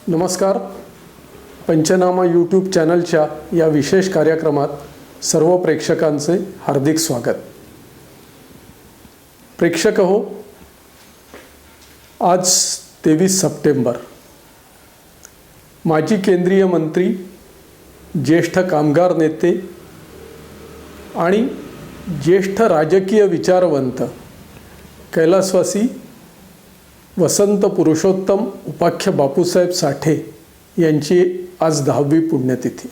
नमस्कार. पंचनामा यूट्यूब चॅनलच्या या विशेष कार्यक्रमात सर्व प्रेक्षकांचे हार्दिक स्वागत. प्रेक्षक हो, आज 23 सप्टेंबर. माजी केंद्रीय मंत्री, ज्येष्ठ कामगार नेते आणि ज्येष्ठ राजकीय विचारवंत कैलासवासी वसंत पुरुषोत्तम उपाख्य बापूसाहेब साठे यांची आज 10वी पुण्यतिथी.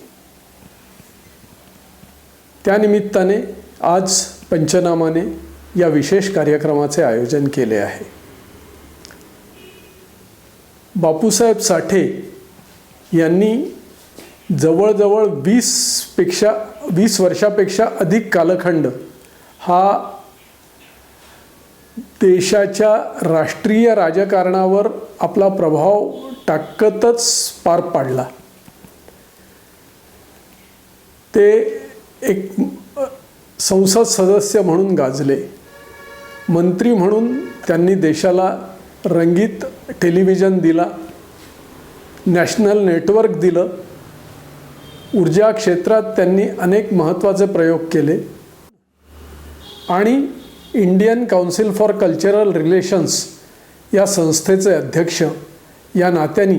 त्यानिमित्ताने आज पंचनामाने या विशेष कार्यक्रमाचे आयोजन केले आहे. बापूसाहेब साठे यांनी जवळजवळ 20 वर्षापेक्षा अधिक कालखंड हा देशाच्या राष्ट्रीय राजकारणावर आपला प्रभाव टाकतच पार पाडला. ते एक संसद सदस्य म्हणून गाजले. मंत्री म्हणून त्यांनी देशाला रंगीत टेलिव्हिजन दिला, नॅशनल नेटवर्क दिलं. ऊर्जा क्षेत्रात त्यांनी अनेक महत्त्वाचे प्रयोग केले आणि Indian council for cultural relations या संस्थेचे अध्यक्ष या नात्याने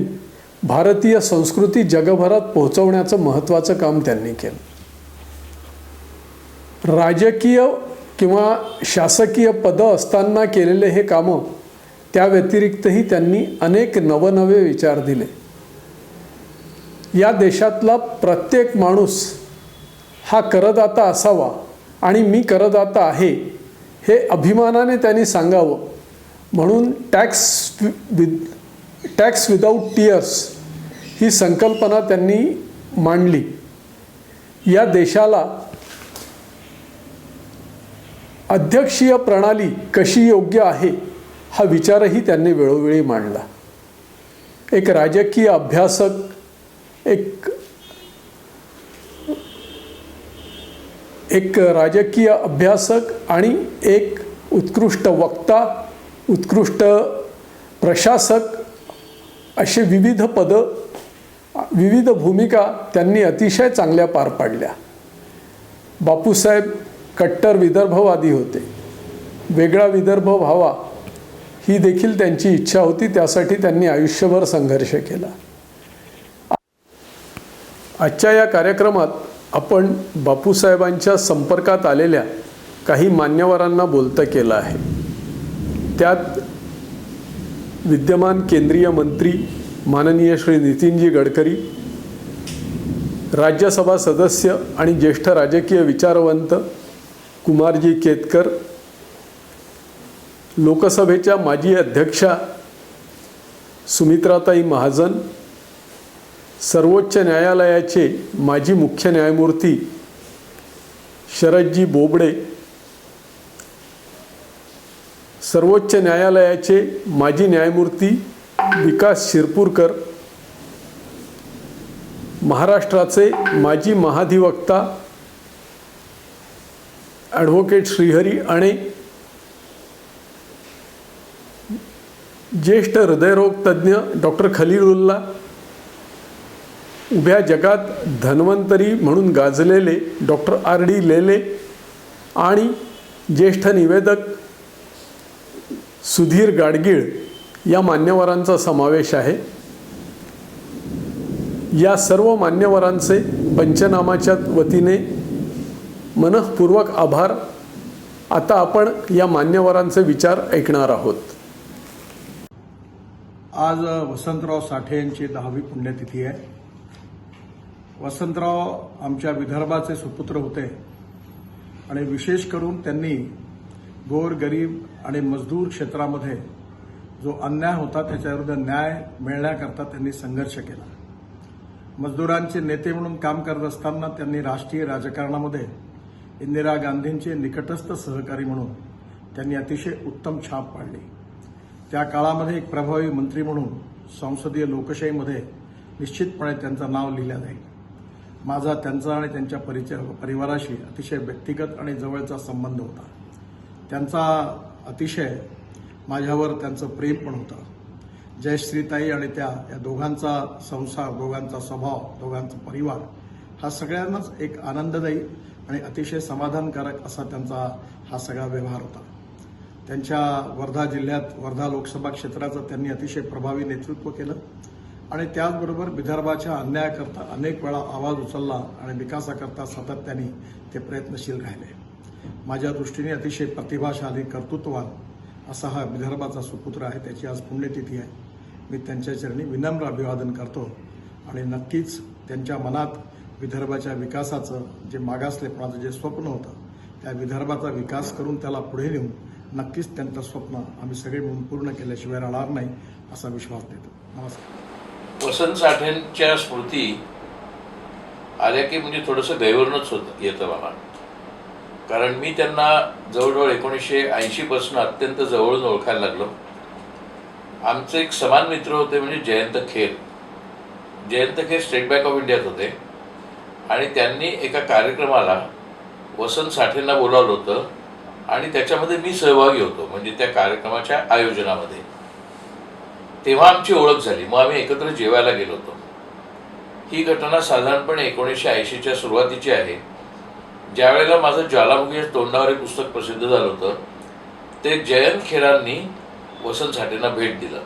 भारतीय संस्कृती जगभरात पोहोचवण्याचं महत्त्वाचं काम त्यांनी केलं. राजकीय किंवा शासकीय पदं असताना केलेले हे कामं, त्या व्यतिरिक्तही त्यांनी अनेक नवनवे विचार दिले. या देशातला प्रत्येक माणूस हा करदाता असावा आणि मी करदाता आहे हे अभिमानाने त्यांनी सांगावं म्हणून टॅक्स विदाऊट टीयर्स ही संकल्पना त्यांनी मांडली. या देशाला अध्यक्षीय प्रणाली कशी योग्य आहे हा विचारही त्यांनी वेळोवेळी मांडला. एक राजकीय अभ्यासक, एक राजकीय अभ्यासक आणि एक उत्कृष्ट वक्ता, उत्कृष्ट प्रशासक असे विविध पदं, विविध भूमिका त्यांनी अतिशय चांगल्या पार पाडल्या. बापूसाहेब कट्टर विदर्भवादी होते. वेगळा विदर्भ व्हावा ही देखील त्यांची इच्छा होती. त्यासाठी त्यांनी आयुष्यभर संघर्ष केला. आजच्या या कार्यक्रमात आपण बापूसाहेबांच्या संपर्कात आलेल्या काही मान्यवरांना बोलतं केलं आहे. त्यात विद्यमान केंद्रीय मंत्री माननीय श्री नितीनजी गडकरी, राज्यसभा सदस्य आणि ज्येष्ठ राजकीय विचारवंत कुमारजी केतकर, लोकसभेच्या माजी अध्यक्षा सुमित्राताई महाजन, सर्वोच्च न्यायालयाचे माजी मुख्य न्यायमूर्ती शरदजी बोबडे, सर्वोच्च न्यायालयाचे माजी न्यायमूर्ती विकास शिरपूरकर, महाराष्ट्राचे माजी महाधिवक्ता ॲडव्होकेट श्रीहरी अणे, ज्येष्ठ हृदयरोग तज्ज्ञ डॉक्टर खलीलुल्ला, उभ्या जगात धन्वंतरी म्हणून गाजलेले डॉक्टर RD लेले आणि ज्येष्ठ निवेदक सुधीर गाडगीळ या मान्यवरांचा समावेश आहे. या सर्व मान्यवरांचे पंचनामाच्या वतीने मनःपूर्वक आभार. आता आपण या मान्यवरांचे विचार ऐकणार आहोत. आज वसंतराव साठे यांची 10वी पुण्यतिथी आहे. वसंतराव आमच्या विदर्भाचे सुपुत्र होते आणि विशेष करून त्यांनी गोरगरीब आणि मजदूर क्षेत्रामध्ये जो अन्याय होता त्याच्याविरुद्ध न्याय मिळण्याकरता त्यांनी संघर्ष केला. मजदूरांचे नेते म्हणून काम करत असताना त्यांनी राष्ट्रीय राजकारणामध्ये इंदिरा गांधींचे निकटस्थ सहकारी म्हणून त्यांनी अतिशय उत्तम छाप पाडली. त्या काळामध्ये एक प्रभावी मंत्री म्हणून संसदीय लोकशाहीमध्ये निश्चितपणे त्यांचं नाव लिहिलं जाईल. माझा त्यांचा आणि त्यांच्या परिवाराशी अतिशय व्यक्तिगत आणि जवळचा संबंध होता. त्यांचा अतिशय माझ्यावर त्यांचं प्रेम पण होतं. जयश्रीताई आणि त्या या दोघांचा संसार, दोघांचा स्वभाव, दोघांचा परिवार हा सगळ्यांनाच एक आनंददायी आणि अतिशय समाधानकारक असा त्यांचा हा सगळा व्यवहार होता. त्यांच्या वर्धा जिल्ह्यात वर्धा लोकसभा क्षेत्राचं त्यांनी अतिशय प्रभावी नेतृत्व केलं आणि त्याचबरोबर विदर्भाच्या अन्यायाकरता अनेक वेळा आवाज उचलला आणि विकासाकरता सातत्याने ते प्रयत्नशील राहिले. माझ्या दृष्टीने अतिशय प्रतिभाशाली, कर्तृत्ववान असा हा विदर्भाचा सुपुत्र आहे. त्याची आज पुण्यतिथी आहे. मी त्यांच्या चरणी विनम्र अभिवादन करतो आणि नक्कीच त्यांच्या मनात विदर्भाच्या विकासाचं जे मागासलेपणाचं जे स्वप्न होतं, त्या विदर्भाचा विकास करून त्याला पुढे नेऊन नक्कीच त्यांचं स्वप्न आम्ही सगळे मिळून पूर्ण केल्याशिवाय राहणार नाही असा विश्वास देतो. नमस्कार. वसंत साठेंच्या स्मृती आल्या की म्हणजे थोडंसं गैरवर्णच येतं मला, कारण मी त्यांना जवळजवळ 1980 पासून अत्यंत जवळून ओळखायला लागलो. आमचे एक समान मित्र होते म्हणजे Jayant Kher. Jayant Kher state bank of इंडियात होते आणि त्यांनी एका कार्यक्रमाला वसंत साठेंना बोलावलं होतं आणि त्याच्यामध्ये मी सहभागी होतो, म्हणजे त्या कार्यक्रमाच्या आयोजनामध्ये. तेव्हा आमची ओळख झाली. मग आम्ही एकत्र जेवायला गेलो होतो. ही घटना साधारणपणे 1980च्या सुरुवातीची आहे, ज्या वेळेला माझं ज्वालामुखी तोंडावर एक पुस्तक प्रसिद्ध झालं होतं. ते जयंत खेरांनी वसंत साठेंना भेट दिलं.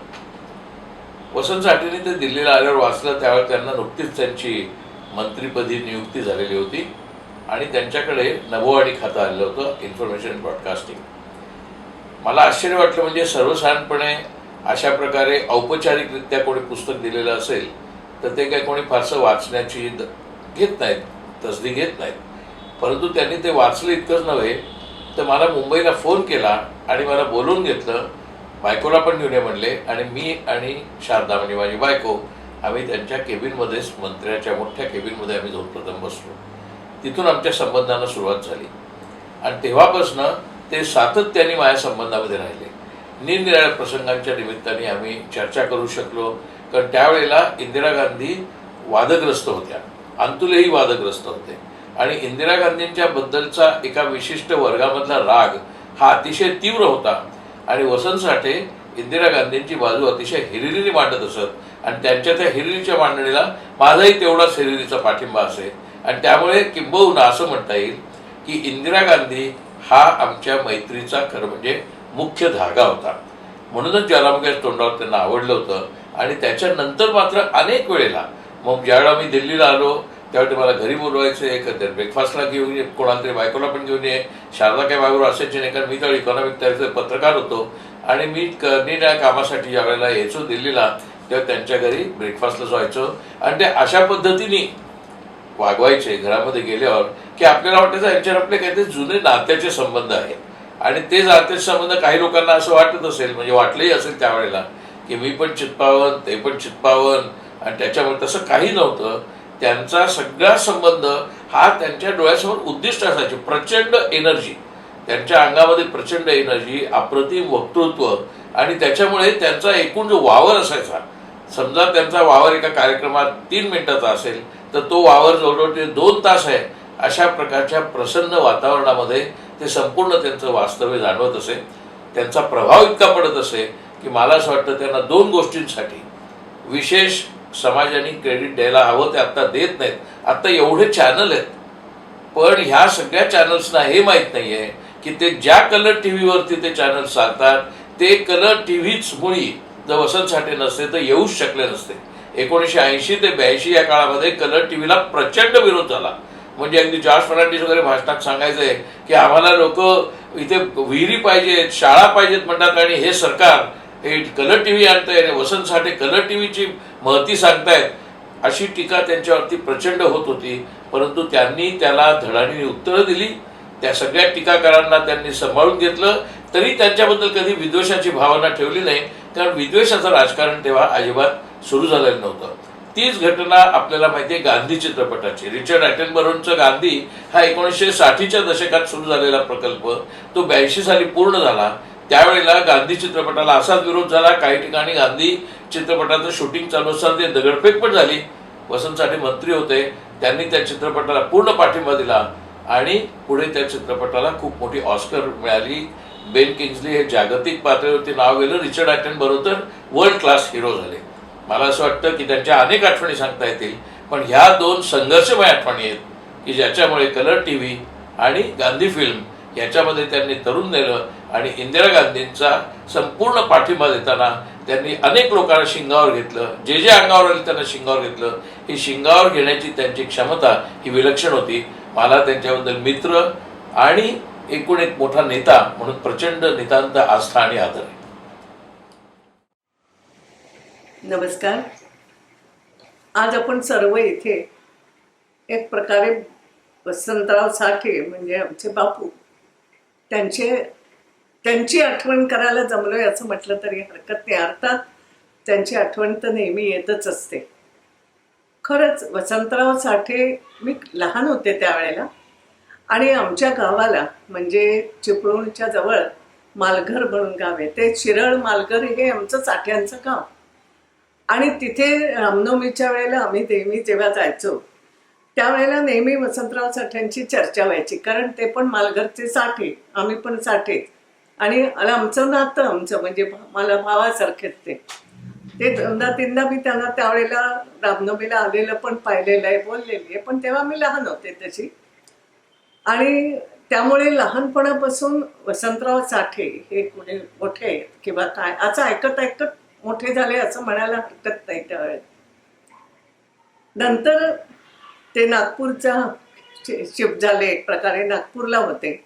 वसंत साठेंनी ते दिल्लीला आल्यावर वाचलं. त्यावेळेला त्यांना नुकतीच त्यांची मंत्रिपदी नियुक्ती झालेली होती आणि त्यांच्याकडे नभोवाणी खातं आलेलं होतं, इन्फॉर्मेशन ब्रॉडकास्टिंग. मला आश्चर्य वाटलं, म्हणजे सर्वसाधारणपणे अशा प्रकारे औपचारिकरित्या कोणी पुस्तक दिलेलं असेल तर ते काही कोणी फारसं वाचण्याची घेत नाहीत, तसदी घेत नाहीत. परंतु त्यांनी ते वाचलं इतकंच नव्हे तर मला मुंबईला फोन केला आणि मला बोलवून घेतलं. बायकोला पण घेऊन ये म्हणले आणि मी आणि शारदा म्हणजे माझी बायको आम्ही त्यांच्या केबिनमध्येच, मंत्र्याच्या मोठ्या केबिनमध्ये आम्ही जाऊन प्रथम बसलो. तिथून आमच्या संबंधांना सुरुवात झाली आणि तेव्हापासनं ते सातत्याने माझ्या संबंधामध्ये राहिले. निरनिराळ्या प्रसंगांच्या निमित्ताने आम्ही चर्चा करू शकलो, कारण त्यावेळेला इंदिरा गांधी वादग्रस्त होत्या, अंतुलेही वादग्रस्त होते आणि इंदिरा गांधींच्या बद्दलचा एका विशिष्ट वर्गामधला राग हा अतिशय तीव्र होता आणि वसंत साठे इंदिरा गांधींची बाजू अतिशय हिरिरीने मांडत असत आणि त्यांच्या त्या हिरिरीच्या मांडणीला माझाही तेवढाच हिरिरीचा पाठिंबा असे. आणि त्यामुळे किंबहुना असं म्हणता येईल की इंदिरा गांधी हा आमच्या मैत्रीचा खरं म्हणजे मुख्य धागा होता. म्हणूनच ज्वालामुखीच्या तोंडावर त्यांना आवडलं होतं. आणि त्याच्यानंतर मात्र अनेक वेळेला मग ज्यावेळेला मी दिल्लीला आलो त्यावेळी मला घरी बोलवायचे, कधी ब्रेकफास्टला घेऊन ये, कोणाला तरी बायकोला पण घेऊन ये. शारदा काय बायकोला असायची नाही, कारण मी तर इकॉनॉमिक त्याचे पत्रकार होतो आणि मी निरनिराळ्या कामासाठी ज्या वेळेला यायचो दिल्लीला तेव्हा त्यांच्या घरी ब्रेकफास्टला जायचो आणि ते अशा पद्धतीने वागवायचे घरामध्ये गेल्यावर की आपल्याला वाटायचं यांच्यावर आपले काहीतरी जुने नात्याचे संबंध आहेत. आणि ते नात्याचे संबंध काही लोकांना असं वाटत असेल, म्हणजे वाटलंही असेल त्यावेळेला की मी पण चित्पावन ते पण चित्पावन, आणि त्याच्यामुळे तसं काही नव्हतं. त्यांचा सगळा संबंध हा त्यांच्या डोळ्यासमोर उद्दिष्ट असायचे. प्रचंड एनर्जी त्यांच्या अंगामध्ये, प्रचंड एनर्जी, अप्रतिम वक्तृत्व आणि त्याच्यामुळे त्यांचा एकूण जो वावर असायचा, समजा त्यांचा वावर एका कार्यक्रमात 3 मिनिटाचा असेल तर तो वावर जवळजवळ ते 2 तास आहे. अशा प्रकारच्या प्रसन्न वातावरणामध्ये ते संपूर्ण त्यांचं वास्तव्य जाणवत असे. त्यांचा प्रभाव इतका पडत असे की मला असं वाटतं त्यांना 2 गोष्टींसाठी विशेष समाजाने क्रेडिट द्यायला हवं. ते आत्ता देत नाहीत. आत्ता एवढे चॅनल आहेत, पण ह्या सगळ्या चॅनल्सना हे माहीत नाही आहे की ते ज्या कलर टीव्हीवरती ते चॅनल चालतात ते कलर टीव्हीच मुळी जर वसंत साठे नसते तर येऊच शकले नसते. 1980 ते 82 या काळामध्ये कलर टीव्हीला प्रचंड विरोध झाला. म्हणजे अगदी जॉर्ज फर्नांडिस वगैरे भाषणात सांगायचंय की आम्हाला लोक इथे विहिरी पाहिजेत, शाळा पाहिजेत म्हणतात आणि हे सरकार हे कलर टीव्ही आणतंय आणि वसंत साठे कलर टीव्हीची महती सांगतायत, अशी टीका त्यांच्यावरती प्रचंड होत होती. परंतु त्यांनी त्याला धडाडीने उत्तरं दिली. त्या सगळ्या टीकाकारांना त्यांनी सांभाळून घेतलं. तरी त्यांच्याबद्दल कधी विद्वेषाची भावना ठेवली नाही, कारण विद्वेषाचं राजकारण तेव्हा अजिबात सुरू झालेलं नव्हतं. तीच घटना आपल्याला माहिती आहे गांधी चित्रपटाची. रिचर्ड ॲटनबरोचा गांधी हा 1960च्या दशकात सुरू झालेला प्रकल्प तो 82 साली पूर्ण झाला. त्यावेळेला गांधी चित्रपटाला असाच विरोध झाला. काही ठिकाणी गांधी चित्रपटाचं शूटिंग चालू असताना ते दगडफेक पण झाली. वसंत साठे मंत्री होते, त्यांनी त्या चित्रपटाला पूर्ण पाठिंबा दिला आणि पुढे त्या चित्रपटाला खूप मोठी ऑस्कर मिळाली. बेन किंग्सली हे जागतिक पातळीवरती नाव गेलं, रिचर्ड ॲटनबरो वर्ल्ड क्लास हिरो झाले. मला असं वाटतं की त्यांच्या अनेक आठवणी सांगता येतील, पण ह्या दोन संघर्षमय आठवणी आहेत की ज्याच्यामुळे कलर टी व्ही आणि गांधी फिल्म याच्यामध्ये त्यांनी तरुण नेलं आणि इंदिरा गांधींचा संपूर्ण पाठिंबा देताना त्यांनी अनेक लोकांना शिंगावर घेतलं. जे अंगावर आले त्यांना शिंगावर घेतलं. ही शिंगावर घेण्याची त्यांची क्षमता ही विलक्षण होती. मला त्यांच्याबद्दल मित्र आणि एकूण एक मोठा नेता म्हणून प्रचंड नितांत आस्था आणि आदर आहे. नमस्कार. आज आपण सर्व इथे एक प्रकारे वसंतराव साठे म्हणजे आमचे बापू त्यांची आठवण करायला जमलोय असं म्हटलं तरी हरकत नाही. अर्थात त्यांची आठवण तर नेहमी येतच असते. खरंच वसंतराव साठे, मी लहान होते त्यावेळेला आणि आमच्या गावाला म्हणजे चिपळूणच्या जवळ मालघर म्हणून गाव आहे, ते शिरळ मालघर हे आमचं साठ्यांचं गाव. आणि तिथे रामनवमीच्या वेळेला आम्ही नेहमी जेव्हा जायचो त्यावेळेला नेहमी वसंतराव साठ्यांची चर्चा व्हायची, कारण ते पण मालघरचे साठे, आम्ही पण साठे. आणि आमचं नातं म्हणजे मला भावासारखेच ते दोनदा तीनदा मी त्यांना त्यावेळेला रामनवमीला आलेलं पण पाहिलेलं आहे, बोललेली आहे, पण तेव्हा मी लहान होते तशी. आणि त्यामुळे लहानपणापासून वसंतराव साठे हे कुठे मोठे किंवा काय असं ऐकत ऐकत मोठे झाले असं म्हणायला हरकत नाही. त्यावेळेस नंतर ते नागपूरचा शिफ्ट झाले, एक प्रकारे नागपूरला होते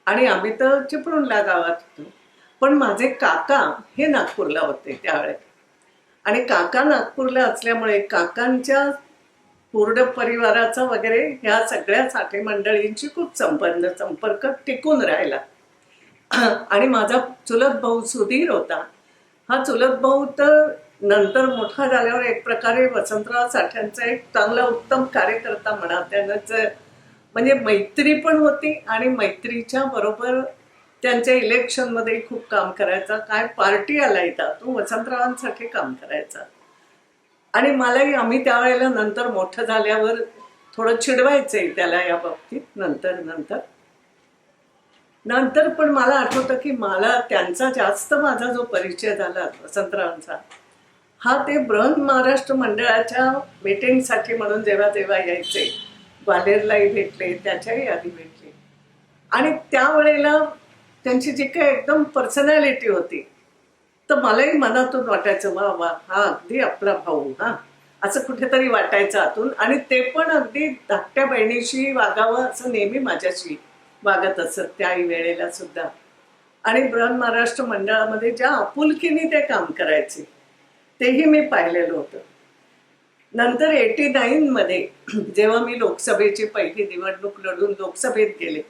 आणि आम्ही तर चिपळूणला गावात होतो. पण माझे काका हे नागपूरला होते त्यावेळेस. आणि काका नागपूरला असल्यामुळे काकांच्या पूर्ण परिवाराचा वगैरे ह्या सगळ्या साठे मंडळींची खूप संपर्क टिकून राहिला. आणि माझा चुलत भाऊ सुधीर होता. हा चुलत भाऊ तर नंतर मोठा झाल्यावर एक प्रकारे वसंतराव साठ्यांचा एक चांगला उत्तम कार्यकर्ता म्हणा. त्यानंच म्हणजे मैत्री पण होती आणि मैत्रीच्या बरोबर त्यांच्या इलेक्शनमध्ये खूप काम करायचा. काय पार्टी आला इथं तो वसंतरावांसाठी काम करायचा. आणि मलाही आम्ही त्यावेळेला नंतर मोठं झाल्यावर थोडं चिडवायचंय त्याला या बाबतीत. नंतर पण मला आठवतं की मला त्यांचा जास्त माझा जो परिचय झाला वसंतरावांचा हा ते बृहन महाराष्ट्र मंडळाच्या मीटिंगसाठी म्हणून जेव्हा यायचे, ग्वाल्हेरलाही भेटले, त्याच्याही आधी भेटले. आणि त्यावेळेला त्यांची जी काही एकदम पर्सनॅलिटी होती तर मलाही मनातून वाटायचं वा वा हा अगदी आपला भाऊ, हा असं कुठेतरी वाटायचं आतून. आणि ते पण अगदी धाकट्या बहिणीशी वागावं असं नेहमी माझ्याशी वागत असत त्याही वेळेला सुद्धा. आणि बृहन महाराष्ट्र मंडळामध्ये ज्या आपुलकीने ते काम करायचे तेही मी पाहिलेलं होतं. नंतर 89 मध्ये जेव्हा मी लोकसभेची पहिली निवडणूक लढून लोकसभेत गेले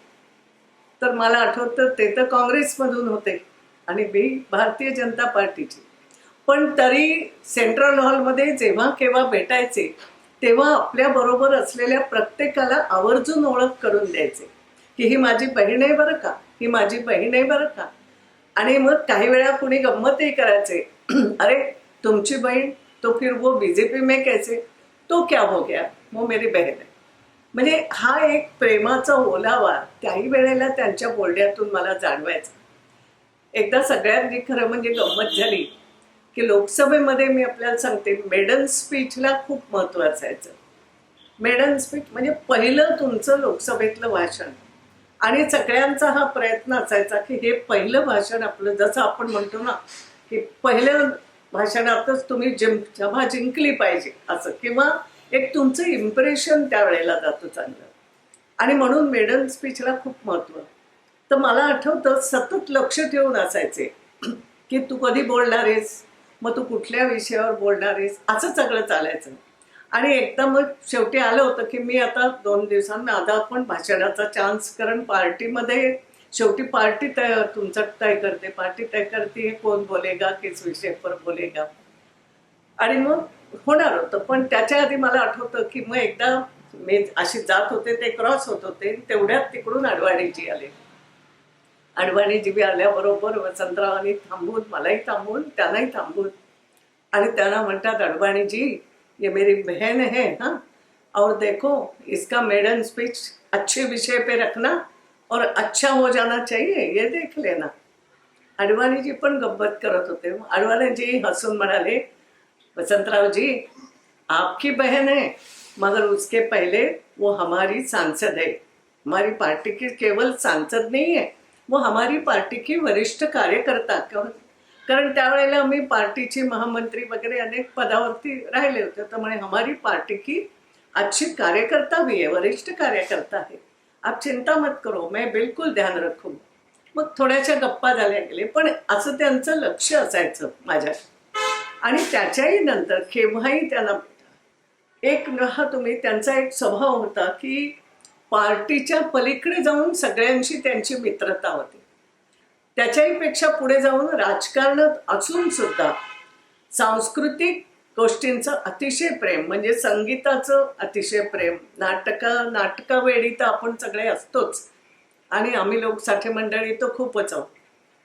तर मला आठवतं ते तर काँग्रेसमधून होते आणि मी भारतीय जनता पार्टीची. पण तरी सेंट्रल हॉलमध्ये जेव्हा केव्हा भेटायचे तेव्हा आपल्या बरोबर असलेल्या प्रत्येकाला आवर्जून ओळख करून द्यायचे की ही माझी बहीण आहे बरं का, ही माझी बहीण आहे बरं का. आणि मग काही वेळा कुणी गंमतही करायचे, अरे तुमची बहीण तो फिर वो बीजेपी में कैसे, तो क्या हो गया, वो मेरी बहीण आहे. म्हणजे हा एक प्रेमाचा ओलावा त्याही वेळेला त्यांच्या बोलण्यातून मला जाणवायचा. एकदा सगळ्यात खरं म्हणजे गंमत झाली की लोकसभेमध्ये मी आपल्याला सांगते मेडन स्पीचला खूप महत्त्व असायचं. मेडन स्पीच म्हणजे पहिलं तुमचं लोकसभेतलं भाषण. आणि सगळ्यांचा हा प्रयत्न असायचा की हे पहिलं भाषण आपलं, जसं आपण म्हणतो ना की पहिल्या भाषणातच तुम्ही सभा जिंकली पाहिजे असं, किंवा एक तुमचं इम्प्रेशन त्यावेळेला जातं चांगलं. आणि म्हणून मेडन स्पीचला खूप महत्त्व. तर मला आठवतं सतत लक्ष ठेवून असायचे की तू कधी बोलणार आहेस, मग तू कुठल्या विषयावर बोलणार आहेस, असं सगळं चालायचं. आणि एकदा मग शेवटी आलं होतं की मी आता 2 दिवसांना आता आपण भाषणाचा चान्स, कारण पार्टीमध्ये शेवटी पार्टी तुमचं तय करते, पार्टी तय करते कोण बोलेगा, किस विषय पर बोलेगा. आणि मग होणार होतं. पण त्याच्या आधी मला आठवतं की मग एकदा मी अशी जात होते, ते क्रॉस होत होते, तेवढ्यात तिकडून अडवाणीजी आले. अडवाणीजी आल्याबरोबर वसंतरावांनी थांबून, मलाही थांबून, त्यांनाही थांबून, आणि त्यांना म्हणतात, अडवाणीजी ये मेरी बहन है हाँ, और देखो इसका मेडन स्पीच अच्छे विषय पे रखना और अच्छा हो जाना चाहिए ये देख लेना. अडवाणीजी पण गब्बत करत होते. अडवाणीजी हसून म्हणाले, वसंतराव जी आपकी बहन है मगर उसके पहले वो हमारी सांसद है. हमारी पार्टी की केवल सांसद नहीं है, वो हमारी पार्टी की वरिष्ठ कार्यकर्ता. कारण त्यावेळेला आम्ही पार्टीची महामंत्री वगैरे अनेक पदावरती राहिले होते. तर म्हणे हमारी पार्टी की अच्छी कार्यकर्ता भी है, वरिष्ठ कार्यकर्ता है. आप चिंता मत करो, मैं बिलकुल ध्यान रखू. मग थोड्याशा गप्पा झाल्या गेले, पण असं त्यांचं लक्ष असायचं माझ्या. आणि त्याच्याही नंतर केव्हाही त्यांना एक तुम्ही त्यांचा एक स्वभाव होता की पार्टीच्या पलीकडे जाऊन सगळ्यांशी त्यांची मित्रता होती. त्याच्याही पेक्षा पुढे जाऊन राजकारणात असून सुद्धा सांस्कृतिक गोष्टींचं अतिशय प्रेम, म्हणजे संगीताचं अतिशय प्रेम. नाटकावेळी तर आपण सगळे असतोच आणि आम्ही लोक साठे मंडळी तर खूपच आहोत,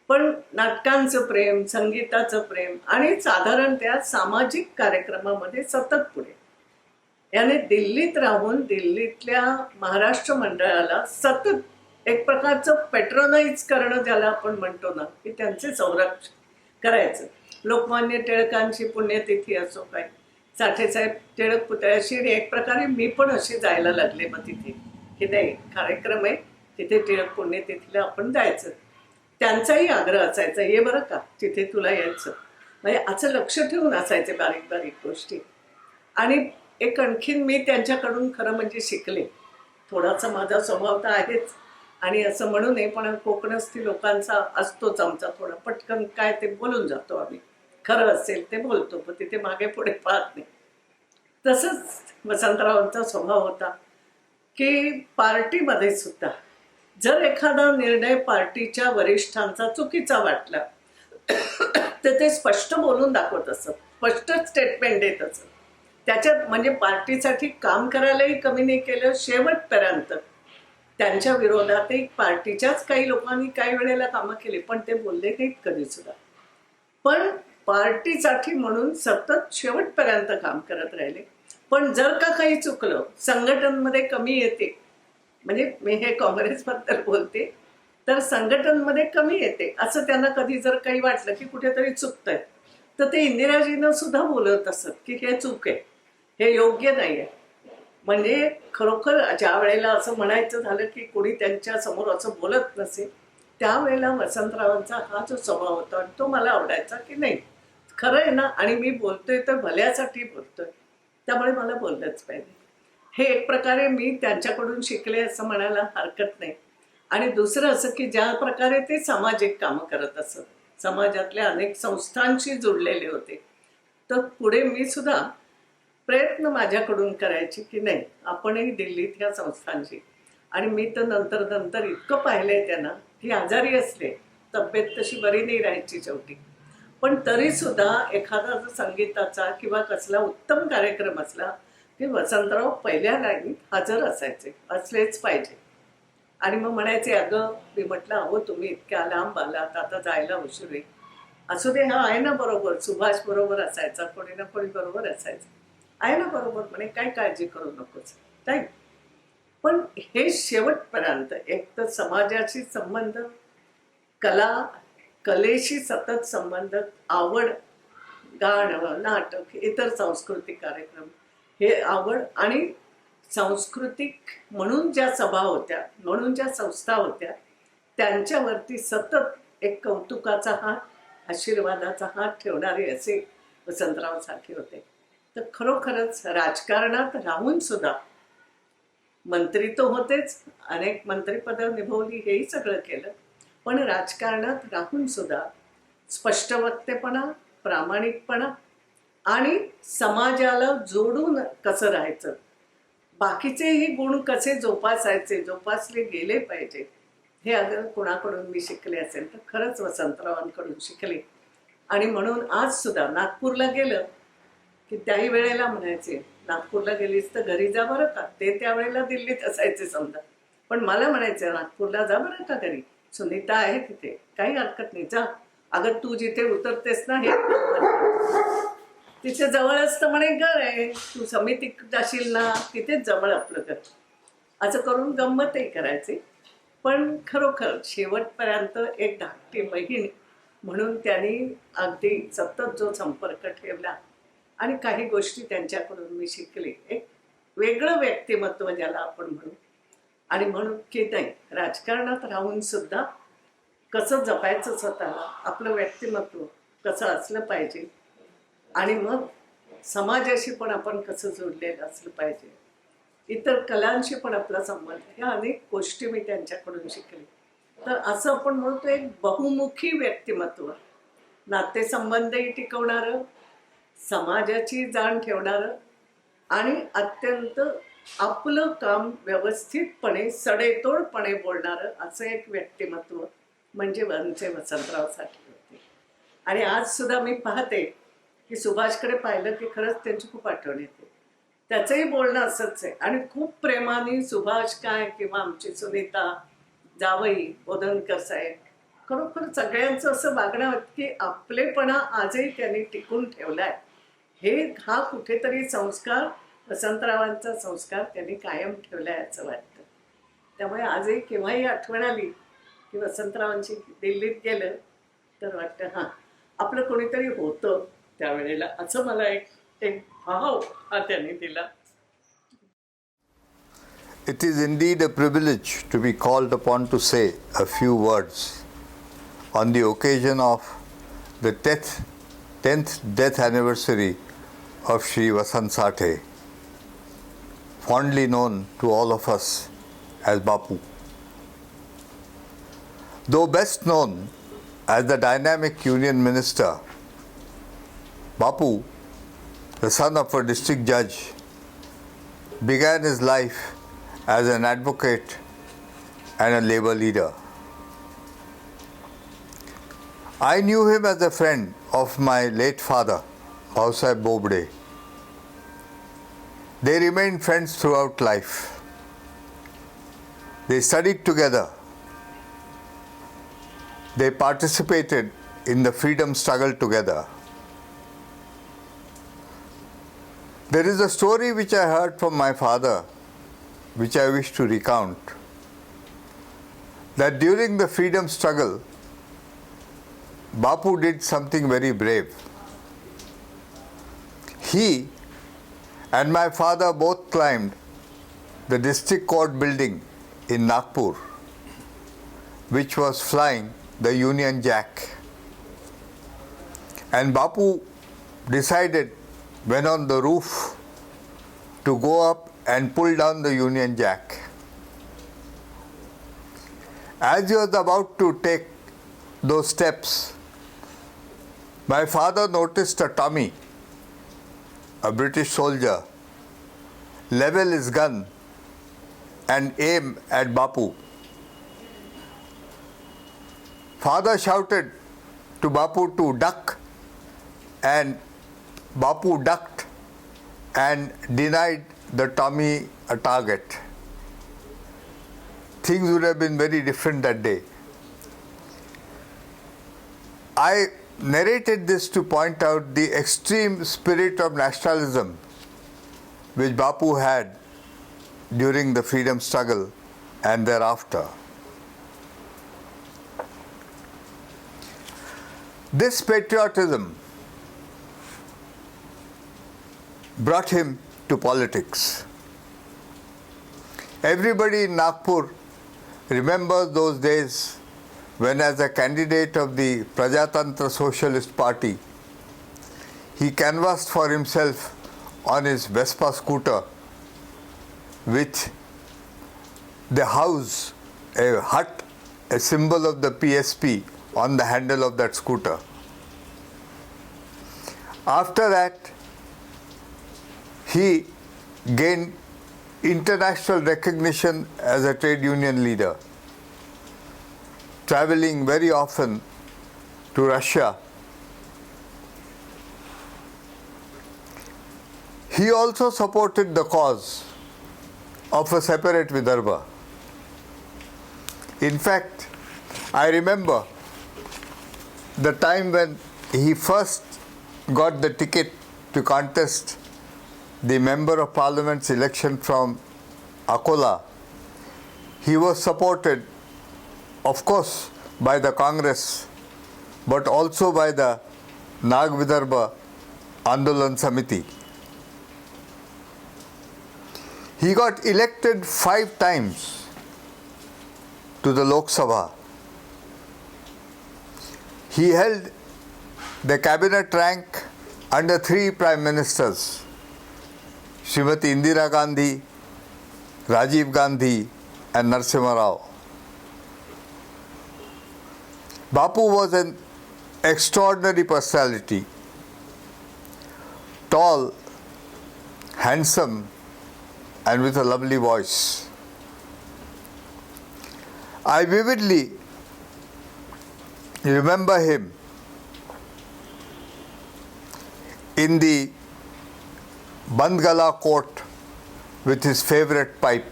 पण नाटकांचं प्रेम, संगीताचं प्रेम आणि साधारण त्या सामाजिक कार्यक्रमामध्ये सतत पुढे. याने दिल्लीत राहून दिल्लीतल्या महाराष्ट्र मंडळाला सतत एक प्रकारचं पेट्रोनाइज करणं ज्याला आपण म्हणतो ना, की त्यांचे संरक्षण करायचं. लोकमान्य टिळकांची पुण्यतिथी असो काय, साठेसाहेब टिळक पुतळ्याशी एक प्रकारे मी पण अशी जायला लागले मग तिथे, की नाही कार्यक्रम आहे तिथे टिळक पुण्यतिथीला आपण जायचं. त्यांचाही आग्रह असायचा, ये बरं का तिथे तुला यायचं. म्हणजे असं लक्ष ठेवून असायचे बारीक बारीक गोष्टी. आणि एक आणखीन मी त्यांच्याकडून खरं म्हणजे शिकले. थोडासा माझा स्वभाव तर आहेच आणि असं म्हणू नये, पण कोकणस्थी लोकांचा असतोच आमचा थोडा पटकन काय ते बोलून जातो आम्ही. खरं असेल ते बोलतो, पण तिथे मागे पुढे पाहत नाही. तसंच वसंतरावांचा स्वभाव होता की पार्टीमध्ये सुद्धा जर एखादा निर्णय पार्टीच्या वरिष्ठांचा चुकीचा वाटला तर ते स्पष्ट बोलून दाखवत असत, स्पष्ट स्टेटमेंट देत असत. त्याच्यात म्हणजे पार्टीसाठी काम करायलाही कमी नाही केलं. शेवटपर्यंत त्यांच्या विरोधातही पार्टीच्याच काही लोकांनी काही वेळेला कामं केली, पण ते बोलले नाहीत कधी सुद्धा. पण पार्टीसाठी म्हणून सतत शेवटपर्यंत काम करत राहिले. पण जर का काही चुकलं, संघटनमध्ये कमी येते, म्हणजे मी हे काँग्रेसबद्दल बोलते, तर संघटनमध्ये कमी येते असं त्यांना कधी जर काही वाटलं की कुठेतरी चुकतंय, तर ते इंदिराजींना सुद्धा बोलत असत की हे चूक आहे, हे योग्य नाही आहे. म्हणजे खरोखर ज्या वेळेला असं म्हणायचं झालं की कोणी त्यांच्या समोर असं बोलत नसेल, त्यावेळेला वसंतरावांचा हा जो स्वभाव होता तो मला आवडायचा की नाही खरं आहे ना, आणि मी बोलतोय तर भल्यासाठी बोलतोय, त्यामुळे मला बोललंच पाहिजे. हे एक प्रकारे मी त्यांच्याकडून शिकले असं म्हणायला हरकत नाही. आणि दुसरं असं की ज्या प्रकारे ते सामाजिक कामं करत असत, समाजातल्या अनेक संस्थांशी जोडलेले होते, तर पुढे मी सुद्धा प्रयत्न माझ्याकडून करायचे की नाही आपणही दिल्लीत ह्या संस्थांशी. आणि मी तर नंतर इतकं पाहिलंय त्यांना की आजारी असले, तब्येत तशी बरी नाही राहायची शेवटी, पण तरी सुद्धा एखादा संगीताचा किंवा कसला उत्तम कार्यक्रम असला की वसंतराव पहिल्या लाईनीत हजर असायचे, असलेच पाहिजे. आणि मग म्हणायचे, अगं मी म्हटलं अहो तुम्ही इतक्या लांब आलात, आता जायला उशीर आहे. असू दे, हा आहे ना बरोबर. सुभाष बरोबर असायचा, कोणी ना कोणी बरोबर असायचं, आहे ना बरोबर, म्हणे काय काळजी करू नकोस काय. पण हे शेवटपर्यंत एक तर समाजाशी संबंध, कलेशी सतत संबंध, आवड, गाणं, नाटक, इतर सांस्कृतिक कार्यक्रम, हे आवड आणि सांस्कृतिक म्हणून ज्या सभा होत्या, म्हणून ज्या संस्था होत्या, त्यांच्यावरती सतत एक कौतुकाचा हात, आशीर्वादाचा हात ठेवणारे असे वसंतराव साठे होते. तर खरोखरच राजकारणात राहून सुद्धा, मंत्री तो होतेच, अनेक मंत्रिपदं निभवली, हेही सगळं केलं, पण राजकारणात राहून सुद्धा स्पष्ट वक्तेपणा, प्रामाणिकपणा आणि समाजाला जोडून कसं राहायचं, बाकीचेही गुण कसे जोपासले गेले पाहिजे, हे अगर कोणाकडून मी शिकले असेल तर खरंच वसंतरावांकडून शिकले. आणि म्हणून आज सुद्धा नागपूरला गेलं की त्याही वेळेला म्हणायचे, नागपूरला गेलीस तर घरी जा बरं का. ते त्यावेळेला दिल्लीत असायचे समजा, पण मला म्हणायचे नागपूरला जा बरं का घरी, सुनीता आहे तिथे, काही हरकत नाही, जा. अगं तू जिथे उतरतेस ना, हे तिथे जवळच तर म्हणे घर आहे, तू समितीत जाशील ना, तिथेच जवळ आपलं घर. असं करून गंमतही करायचे. पण खरोखर शेवटपर्यंत एक धाकटी बहीण म्हणून त्यांनी अगदी सतत जो संपर्क ठेवला आणि काही गोष्टी त्यांच्याकडून मी शिकले. एक वेगळं व्यक्तिमत्व ज्याला आपण म्हणू, आणि म्हणून की नाही राजकारणात राहून सुद्धा कसं जपायचं स्वतःला, आपलं व्यक्तिमत्व कसं असलं पाहिजे, आणि मग समाजाशी पण आपण कसं जोडलेलं असलं पाहिजे, इतर कलांशी पण आपला संबंध, ह्या अनेक गोष्टी मी त्यांच्याकडून शिकले. तर असं आपण म्हणतो एक बहुमुखी व्यक्तिमत्व, नातेसंबंधही टिकवणारं, समाजाची जाण ठेवणारं आणि अत्यंत आपलं काम व्यवस्थितपणे सडेतोडपणे बोलणारं असं एक व्यक्तिमत्व म्हणजे वनचे वसंतराव साठे होते. आणि आज सुद्धा मी पाहते की सुभाषकडे पाहिलं की खरंच त्यांची खूप आठवण येते. त्याचंही बोलणं असंच आहे आणि खूप प्रेमाने सुभाष काय किंवा आमची सुनीता जावई बोधनकर साहेब, खरोखर सगळ्यांचं असं वागणं की आपलेपणा आजही त्यांनी टिकून ठेवलाय. हा कुठेतरी संस्कार, वसंतरावांचा संस्कार त्यांनी कायम ठेवलाय असं वाटतं. त्यामुळे आजही केव्हाही आठवण आली की वसंतरावांची दिल्लीत गेलं तर वाटतं हां आपलं कोणीतरी होतं त्यावेळेला, असं मला एक भाव हा त्यांनी दिला. It is indeed a privilege to be called upon to say a few words on the occasion of the 10th death anniversary of Shri Vasant Sathe, fondly known to all of us as Bapu. Though best known as the dynamic union minister, Bapu, the son of a district judge, began his life as an advocate and a labor leader. I knew him as a friend of my late father, Bhausaheb Bobde. They remained friends throughout life. They studied together. They participated in the freedom struggle together. There is a story which I heard from my father, which I wish to recount, that during the freedom struggle, Bapu did something very brave. He and my father both climbed the district court building in Nagpur, which was flying the Union Jack. And Bapu decided, when on the roof, to go up and pull down the Union Jack. As he was about to take those steps, my father noticed a Tommy, a British soldier, level his gun and aim at Bapu. Father shouted to Bapu to duck, and Bapu ducked and denied the Tommy a target. Things would have been very different that day. I narrated this to point out the extreme spirit of nationalism which Bapu had during the freedom struggle and thereafter. This patriotism brought him to politics. Everybody in Nagpur remembers those days when, as a candidate of the Prajatantra Socialist Party, he canvassed for himself on his Vespa scooter with the house, a hut, a symbol of the PSP on the handle of that scooter. After that, he gained international recognition as a trade union leader, traveling very often to Russia. He also supported the cause of a separate Vidarbha. In fact, I remember the time when he first got the ticket to contest the Member of Parliament's election from Akola. He was supported of course, by the Congress, but also by the Nag Vidarbha Andolan Samiti. He got elected 5 times to the Lok Sabha. He held the cabinet rank under 3 prime ministers, Srimati Indira Gandhi, Rajiv Gandhi and Narasimha Rao. Bapu was an extraordinary personality, tall, handsome and with a lovely voice. I vividly remember him in the Bandgala court with his favorite pipe.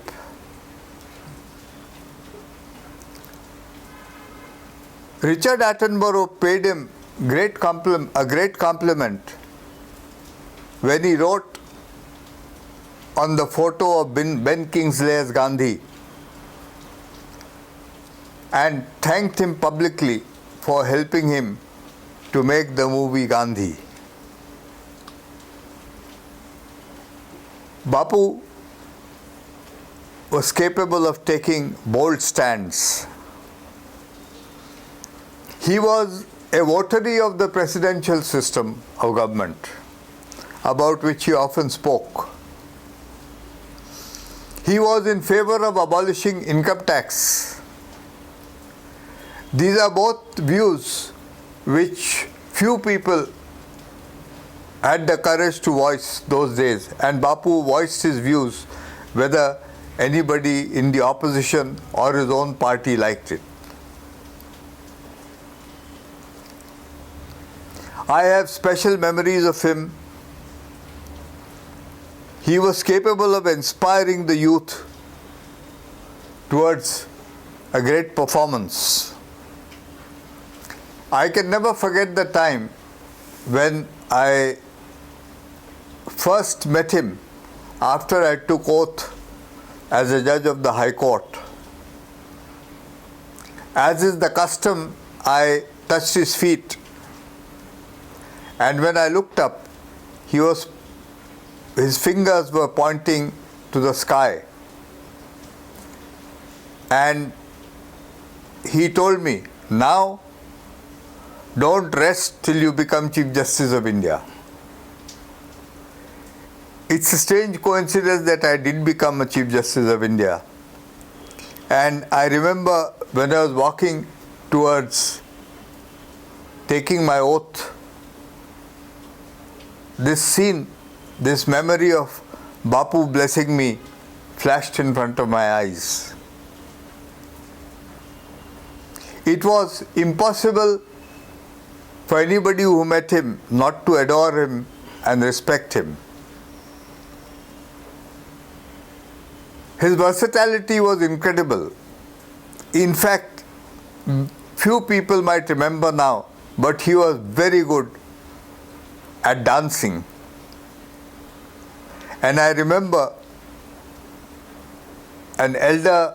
Richard Attenborough paid him a great compliment when he wrote on the photo of Ben Kingsley as Gandhi and thanked him publicly for helping him to make the movie Gandhi. Bapu was capable of taking bold stands. He was a votary of the presidential system of government, about which he often spoke. He was in favor of abolishing income tax. These are both views which few people had the courage to voice those days, and Bapu voiced his views whether anybody in the opposition or his own party liked it. I have special memories of him. He was capable of inspiring the youth towards a great performance. I can never forget the time when I first met him after I took oath as a judge of the High Court. As is the custom, I touched his feet, and when I looked up, his fingers were pointing to the sky, and he told me, "Now, don't rest till you become Chief Justice of India." It's a strange coincidence that I did become a Chief Justice of India. And I remember when I was walking towards taking my oath, this scene, this memory of Bapu blessing me flashed in front of my eyes. It was impossible for anybody who met him not to adore him and respect him. His versatility was incredible. In fact, few people might remember now, but he was very good at dancing. And I remember an elder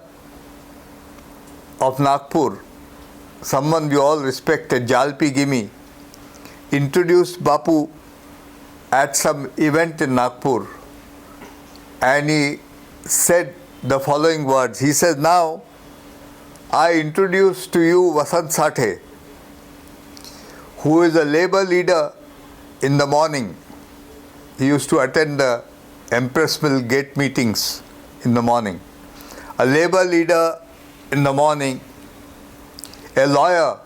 of Nagpur, someone we all respected, Jalpi Gimi, introduced Bapu at some event in Nagpur, and he said the following words. He says, "Now I introduce to you Vasant Sathe, who is a labor leader in the morning." He used to attend the Empress Mill gate meetings in the morning. A labor leader in the morning, a lawyer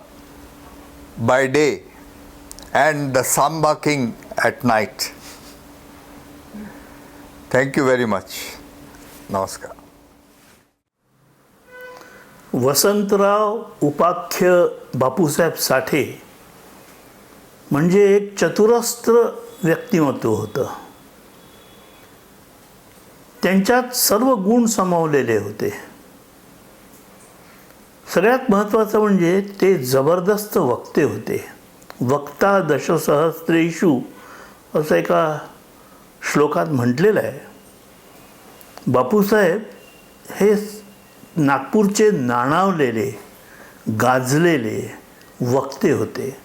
by day, and the Samba king at night. Thank you very much. Namaskar. Vasantrao उपाख्य बापूसाहेब साठे म्हणजे एक चतुरस्त्र व्यक्तिमत्व होतं. त्यांच्यात सर्व गुण सामावलेले होते. सगळ्यात महत्त्वाचं म्हणजे ते जबरदस्त वक्ते होते. वक्ता दशसहस्रेषु असं एका श्लोकात म्हटलेलं आहे. बापूसाहेब हे नागपूरचे नाणावलेले गाजलेले वक्ते होते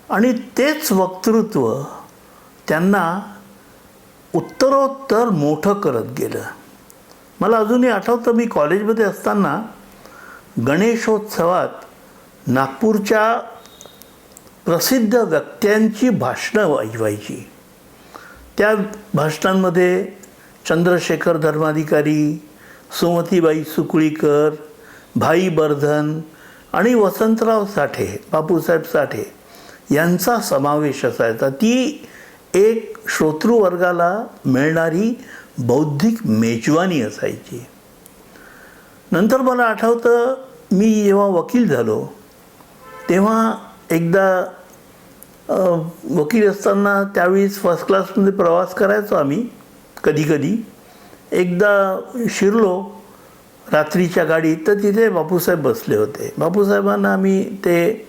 आणि तेच वक्तृत्व त्यांना उत्तरोत्तर मोठं करत गेलं. मला अजूनही आठवतं, मी कॉलेजमध्ये असताना गणेशोत्सवात नागपूरच्या प्रसिद्ध व्यक्त्यांची भाषणं व्हायची. त्या भाषणांमध्ये चंद्रशेखर धर्माधिकारी, सुमतीबाई सुकळीकर, भाई बर्धन आणि वसंतराव साठे, बापूसाहेब साठे यांचा समावेश असायचा. ती एक श्रोतृवर्गाला मिळणारी बौद्धिक मेजवानी असायची. नंतर मला आठवतं, मी जेव्हा वकील झालो तेव्हा एकदा वकील असताना त्यावेळेस फर्स्ट क्लासमध्ये प्रवास करायचो आम्ही कधीकधी. एकदा शिरलो रात्रीच्या गाडीत, तर तिथे बापूसाहेब बसले होते. बापूसाहेबांना आम्ही ते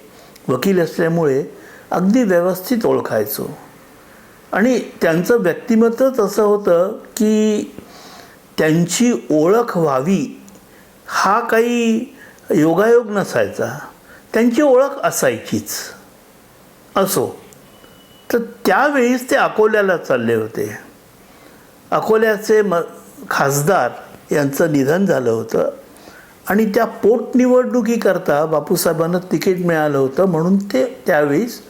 वकील असल्यामुळे अगदी व्यवस्थित ओळखायचो आणि त्यांचं व्यक्तिमत्वच असं होतं की त्यांची ओळख व्हावी हा काही योगायोग नसायचा, त्यांची ओळख असायचीच. असो, तर त्यावेळीच ते अकोल्याला चालले होते. अकोल्याचे खासदार यांचं निधन झालं होतं आणि त्या पोटनिवडणुकीकरता बापूसाहेबांना तिकीट मिळालं होतं, म्हणून ते त्यावेळीस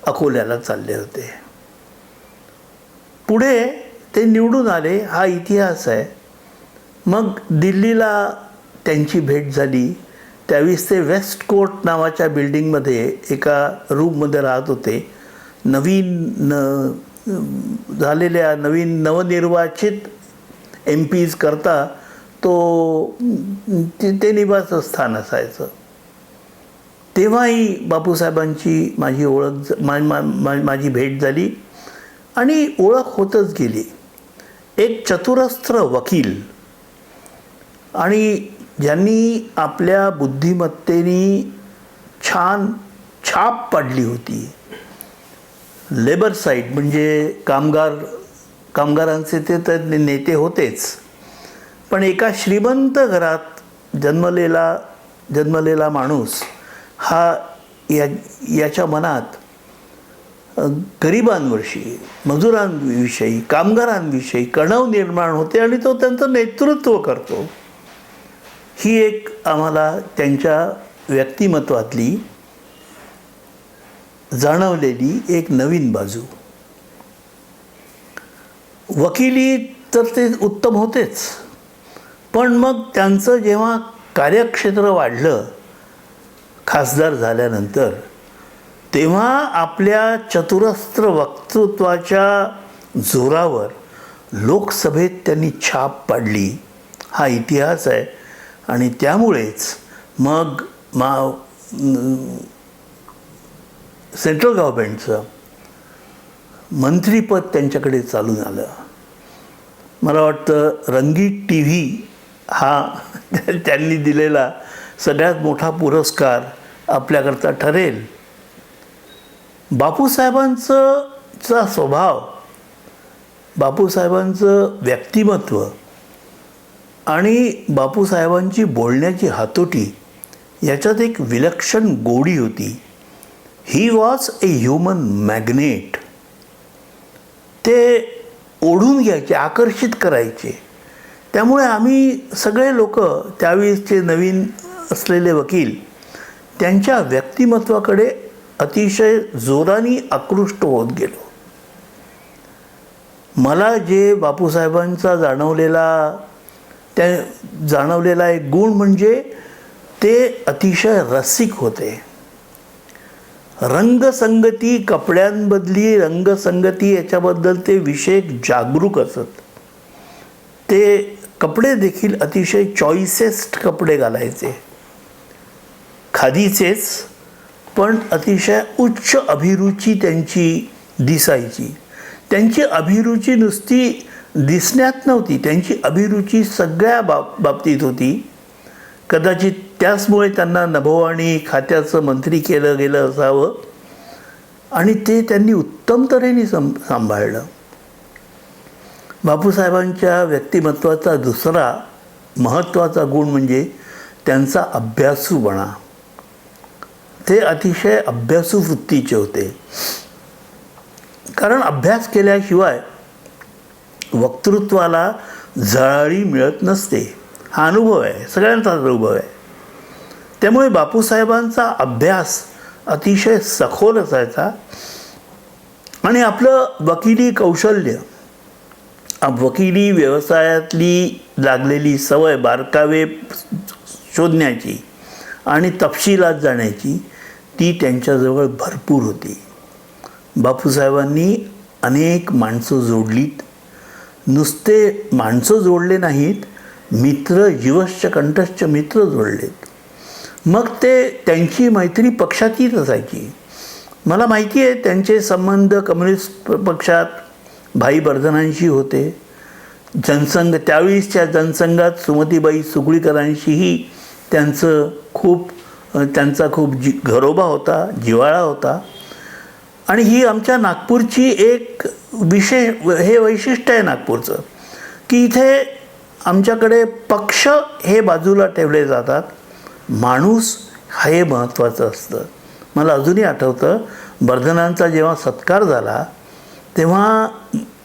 अकोल्याला चालले होते. पुढे ते निवडून आले, हा इतिहास आहे. मग दिल्लीला त्यांची भेट झाली. त्यावेळेस ते वेस्ट कोर्ट नावाच्या बिल्डिंगमध्ये एका रूममध्ये राहत होते. नवनिर्वाचित MPs करता ते निवासस्थान असायचं. तेव्हाही बापूसाहेबांची माझी भेट झाली आणि ओळख होतच गेली. एक चतुरस्त्र वकील आणि ज्यांनी आपल्या बुद्धिमत्तेने छान छाप पाडली होती. लेबर साईड म्हणजे कामगारांचे ते तर नेते होतेच, पण एका श्रीमंत घरात जन्मलेला माणूस हा याच्या मनात गरिबांविषयी, मजुरांविषयी, कामगारांविषयी कणव निर्माण होते आणि तो त्यांचं नेतृत्व करतो. ही एक आम्हाला त्यांच्या व्यक्तिमत्वातली जाणवलेली एक नवीन बाजू. वकिली तर ते उत्तम होतेच, पण मग त्यांचं जेव्हा कार्यक्षेत्र वाढलं खासदार झाल्यानंतर, तेव्हा आपल्या चतुरस्त्र वक्तृत्वाच्या जोरावर लोकसभेत त्यांनी छाप पाडली. हा इतिहास आहे आणि त्यामुळेच मग सेंट्रल गव्हर्नमेंटचं मंत्रीपद त्यांच्याकडे चालून आलं. मला वाटतं रंगीत TV हा त्यांनी दिलेला सगळ्यात मोठा पुरस्कार आपल्याकरता ठरेल. बापूसाहेबांचा स्वभाव, बापूसाहेबांचं व्यक्तिमत्व आणि बापूसाहेबांची बोलण्याची हातोटी याच्यात एक विलक्षण गोडी होती. He was a human magnet. ते ओढून घ्यायचे, आकर्षित करायचे. त्यामुळे आम्ही सगळे लोक, त्यावेळेसचे नवीन असलेले वकील, त्यांच्या व्यक्तिमत्वाकडे अतिशय जोराने आकृष्ट होत गेलो. मला जे बापूसाहेबांचा जाणवलेला एक गुण म्हणजे ते अतिशय रसिक होते. रंगसंगती, कपड्यांबदली रंगसंगती याच्याबद्दल ते विशेष जागरूक असत. ते कपडे देखील अतिशय चॉईसेस्ट कपडे घालायचे, खादीचेच, पण अतिशय उच्च अभिरुची त्यांची दिसायची. त्यांची अभिरुची नुसती दिसण्यात नव्हती, त्यांची अभिरुची सगळ्या बाबतीत होती. कदाचित त्याचमुळे त्यांना नभोवाणी खात्याचं मंत्री केलं गेलं असावं आणि ते त्यांनी उत्तम तऱ्हेने सांभाळलं. बापूसाहेबांच्या व्यक्तिमत्वाचा दुसरा महत्त्वाचा गुण म्हणजे त्यांचा अभ्यासूपणा. ते अतिशय अभ्यासू वृत्तीचे होते. कारण अभ्यास केल्याशिवाय वक्तृत्वाला झळाळी मिळत नसते. हा अनुभव आहे, सगळ्यांचाच अनुभव आहे. त्यामुळे बापूसाहेबांचा अभ्यास अतिशय सखोल असायचा आणि आपलं वकिली कौशल्य, वकिली व्यवसायातली लागलेली सवय, बारकावे शोधण्याची आणि तपशिलात जाण्याची, ती त्यांच्याजवळ भरपूर होती. बापूसाहेबांनी अनेक माणसं जोडलीत. नुसते माणसं जोडले नाहीत, मित्र, जीवश्च कंठश्च मित्र जोडलेत. मग ते त्यांची मैत्री पक्षातीत असायची. मला माहिती आहे त्यांचे संबंध कम्युनिस्ट पक्षात भाई बर्धनांशी होते. जनसंघ, त्यावेळीच्या जनसंघात सुमतीबाई सुकळीकरांशीही त्यांचा खूप घरोबा होता, जिव्हाळा होता. आणि ही आमच्या नागपूरची एक हे वैशिष्ट्य आहे नागपूरचं, की इथे आमच्याकडे पक्ष हे बाजूला ठेवले जातात, माणूस हे महत्त्वाचं असतं. मला अजूनही आठवतं, बर्धनांचा जेव्हा सत्कार झाला तेव्हा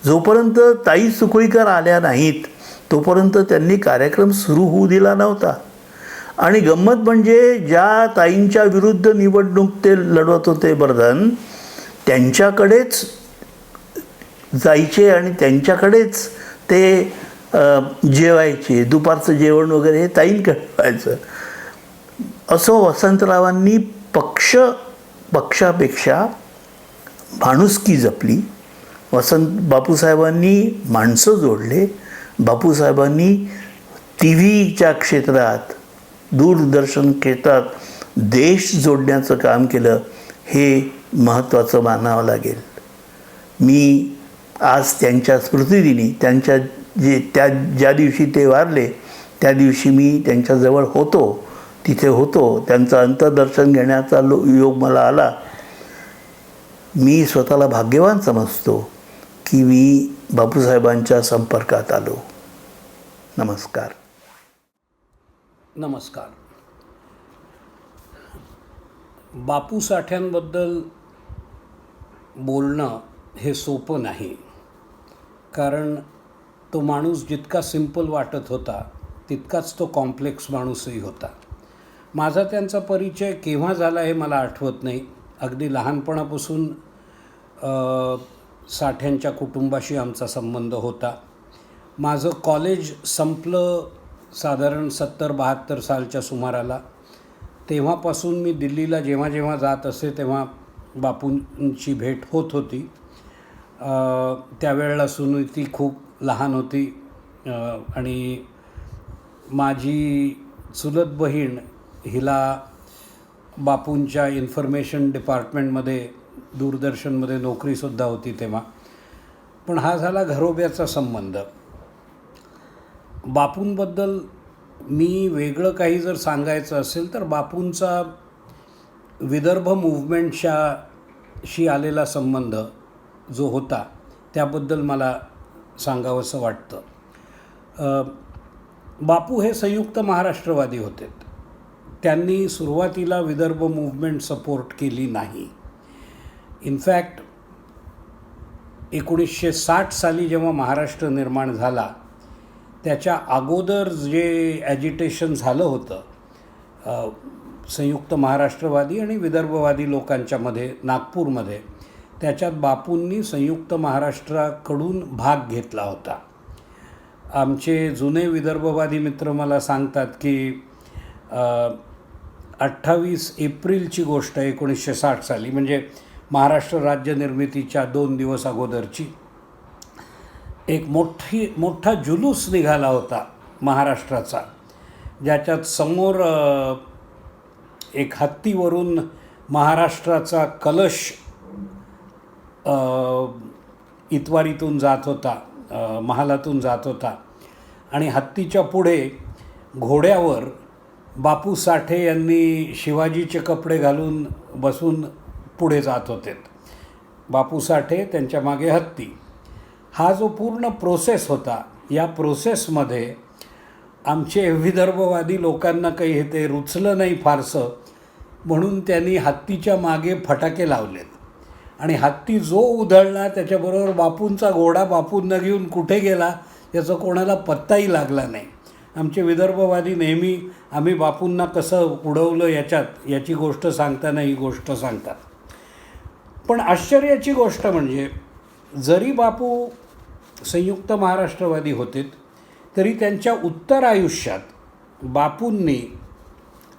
जोपर्यंत ताई सुकळीकर आल्या नाहीत तोपर्यंत त्यांनी कार्यक्रम सुरू होऊ दिला नव्हता. आणि गंमत म्हणजे ज्या ताईंच्या विरुद्ध निवडणूक ते लढवत होते बर्धन, त्यांच्याकडेच जायचे आणि त्यांच्याकडेच ते जेवायचे. दुपारचं जेवण वगैरे हे ताईंकडे व्हायचं. असं वसंतरावांनी पक्षापेक्षा माणुसकी जपली. बापूसाहेबांनी माणसं जोडले. बापूसाहेबांनी टी व्हीच्या क्षेत्रात, दूरदर्शन क्षेत्रात देश जोडण्याचं काम केलं. हे महत्त्वाचं मानावं लागेल. मी आज त्यांच्या स्मृतिदिनी, ज्या दिवशी ते वारले त्या दिवशी मी त्यांच्याजवळ तिथे होतो. त्यांचं अंतर्दर्शन घेण्याचा योग मला आला. मी स्वतःला भाग्यवान समजतो की मी बापूसाहेबांच्या संपर्कात आलो. नमस्कार. नमस्कार. बापू साठ्यांबद्दल बोलणं हे सोपं नाही. कारण तो माणूस जितका सिंपल वाटत होता तितकाच तो कॉम्प्लेक्स माणूसही होता. माझा त्यांचा परिचय केव्हा झाला हे मला आठवत नाही. अगदी लहानपणापासून साठ्यांच्या कुटुंबाशी आमचा संबंध होता. माझं कॉलेज संपलं साधारण 70-72 सालच्या सुमाराला. तेव्हापासून मी दिल्लीला जेव्हा जेव्हा जात असे तेव्हा बापूंची भेट होत होती. त्यावेळेला सुनीती खूप लहान होती आणि माझी चुलत बहीण, हिला बापूंच्या इन्फॉर्मेशन डिपार्टमेंटमध्ये, दूरदर्शनमध्ये नोकरीसुद्धा होती तेव्हा. पण हा झाला घरोब्याचा संबंध. बापूंबद्दल मी वेगळं काही जर सांगायचं असेल तर बापूंचा विदर्भ मूव्हमेंटशी आलेला संबंध जो होता त्याबद्दल मला सांगावंसं वाटतं. बापू हे संयुक्त महाराष्ट्रवादी होते. त्यांनी सुरुवातीला विदर्भ मूव्हमेंट सपोर्ट केली नाही. इनफॅक्ट 1960 साली जेव्हा महाराष्ट्र निर्माण झाला त्याच्या अगोदर जे ॲजिटेशन झालं होतं संयुक्त महाराष्ट्रवादी आणि विदर्भवादी लोकांच्यामध्ये नागपूरमध्ये, त्याच्यात बापूंनी संयुक्त महाराष्ट्राकडून भाग घेतला होता. आमचे जुने विदर्भवादी मित्र मला सांगतात की 28 एप्रिलची गोष्ट 1960 साली, म्हणजे महाराष्ट्र राज्य निर्मितीच्या 2 दिवस अगोदरची, एक मोठा जुलूस निघाला होता महाराष्ट्राचा, ज्याच्यात समोर एक हत्तीवरून महाराष्ट्राचा कलश इतवारीतून जात होता, महालातून जात होता आणि हत्तीच्या पुढे घोड्यावर बापू साठे यांनी शिवाजीचे कपडे घालून बसून पुढे जात होते. बापू साठे, त्यांच्या मागे हत्ती. हा जो पूर्ण प्रोसेस होता, या प्रोसेसमध्ये आमचे विदर्भवादी लोकांना काही ते रुचलं नाही फारसं. म्हणून त्यांनी हत्तीच्या मागे फटाके लावलेत आणि हत्ती जो उधळला त्याच्याबरोबर बापूंचा घोडा बापूंना घेऊन कुठे गेला याचा कोणाला पत्ताही लागला नाही. आमचे विदर्भवादी नेहमी आम्ही बापूंना कसं उडवलं याची गोष्ट सांगताना ही गोष्ट सांगतात. पण आश्चर्याची गोष्ट म्हणजे जरी बापू संयुक्त महाराष्ट्रवादी होते तरी त्यांच्या उत्तर आयुष्यात बापूंनी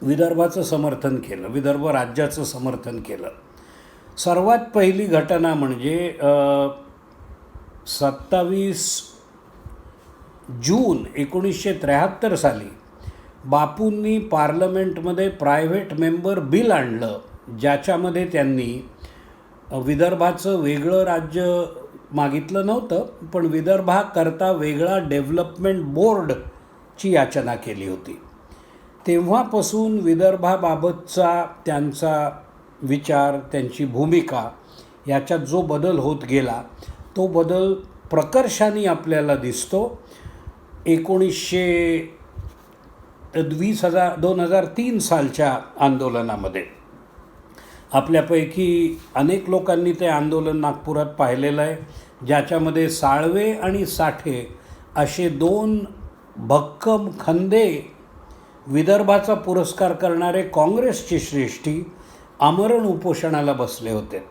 विदर्भाचं समर्थन केलं, विदर्भ राज्याचं समर्थन केलं. सर्वात पहिली घटना म्हणजे 27 जून 1973 साली बापूंनी पार्लमेंटमध्ये प्रायव्हेट मेंबर बिल आणलं, ज्याच्यामध्ये त्यांनी विदर्भाचं वेगळं राज्य मागितलं नव्हतं, पण विदर्भाकरता वेगळा डेव्हलपमेंट बोर्डची याचना केली होती. तेव्हापासून विदर्भाबाबतचा त्यांचा विचार, त्यांची भूमिका याच्यात जो बदल होत गेला तो बदल प्रकर्षाने आपल्याला दिसतो. 2003 सालच्या आंदोलनामध्ये आपल्यापैकी अनेक लोकांनी ते आंदोलन नागपुरात पाहिलेलं आहे, ज्याच्यामध्ये साळवे आणि साठे असे 2 भक्कम खंदे विदर्भाचा पुरस्कार करणारे काँग्रेसचे श्रेष्ठी आमरण उपोषणाला बसले होते.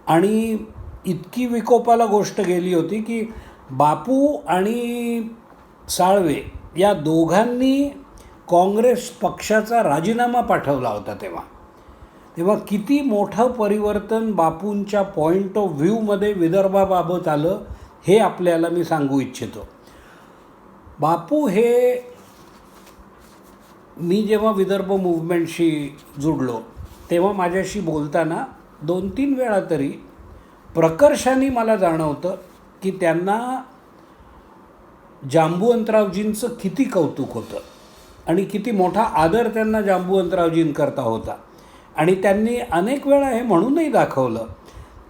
आणि इतकी विकोपाला गोष्ट गेली होती की बापू आणि साळवे या दोघांनी काँग्रेस पक्षाचा राजीनामा पाठवला होता. तेव्हा किती मोठं परिवर्तन बापूंच्या पॉईंट ऑफ व्ह्यूमध्ये विदर्भाबाबत आलं हे आपल्याला मी सांगू इच्छितो. बापू हे, मी जेव्हा विदर्भ मूव्हमेंटशी जुडलो तेव्हा माझ्याशी बोलताना 2-3 वेळा तरी प्रकर्षाने मला जाणवतं की त्यांना जांबुवंतरावजींचं किती कौतुक होतं आणि किती मोठा आदर त्यांना जांबुवंतरावजींकरता होता. आणि त्यांनी अनेक वेळा हे म्हणूनही दाखवलं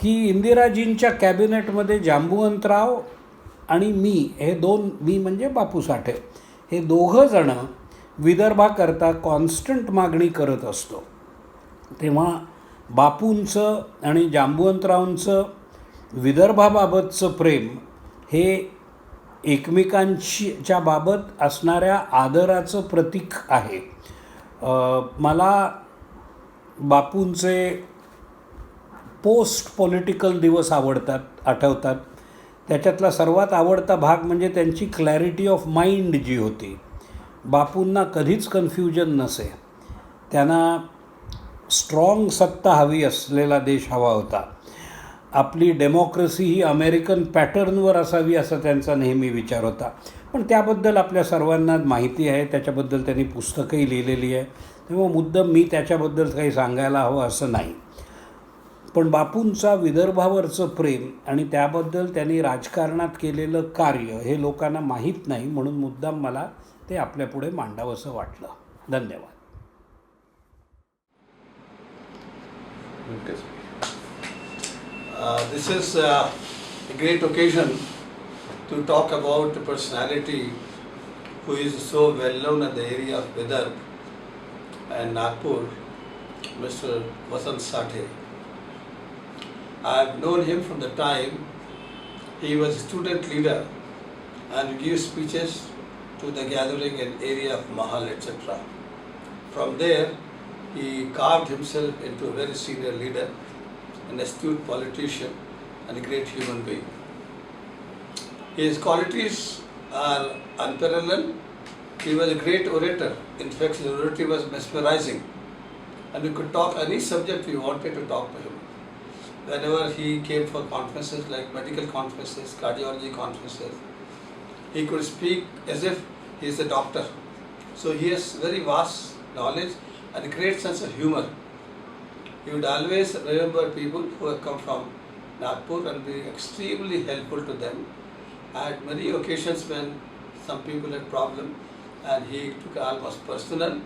की इंदिराजींच्या कॅबिनेटमध्ये जांबुवंतराव आणि मी म्हणजे बापू साठे हे दोघं जणं विदर्भाकरता कॉन्स्टंट मागणी करत असतो. तेव्हा बापूंचं आणि जांबुवंतरावांचं विदर्भाबाबतचं प्रेम हे एकमेकांच्या बाबत असणाऱ्या आदराचं प्रतीक आहे. मला बापूंचे पोस्ट पॉलिटिकल दिवस आठवतात. त्याच्यातला सर्वात आवडता भाग म्हणजे त्यांची क्लॅरिटी ऑफ माइंड जी होती. बापूंना कधीच कन्फ्युजन नसे. त्यांना स्ट्रॉंग सत्ता हवी असलेला देश हवा होता. आपली डेमोक्रेसी ही अमेरिकन पॅटर्नवर असावी असा त्यांचा नेहमी विचार होता. पण त्याबद्दल आपल्या सर्वांना माहिती आहे, त्याच्याबद्दल त्यांनी पुस्तकंही लिहिलेली आहे. तेव्हा मुद्दाम मी त्याच्याबद्दल काही सांगायला हवं असं नाही. पण बापूंचा विदर्भावरचं प्रेम आणि त्याबद्दल त्यांनी राजकारणात केलेलं कार्य हे लोकांना माहीत नाही, म्हणून मुद्दाम मला ते आपल्यापुढे मांडावंसं वाटलं. धन्यवाद. This is a great occasion to talk about a personality who is so well known in the area of Vidarbha and Nagpur, Mr. Vasant Sathe. I have known him from the time he was a student leader and gave speeches to the gathering in area of Mahal, etc. From there, he carved himself into a very senior leader, an astute politician and a great human being. His qualities are unparalleled. He was a great orator. In fact, his oratory was mesmerizing, and we could talk any subject we wanted to talk to him. Whenever he came for conferences like medical conferences, cardiology conferences, he could speak as if he is a doctor. So he has very vast knowledge and a great sense of humor. He would always remember people who have come from Nagpur and be extremely helpful to them. I had many occasions when some people had problem and he took it almost personal,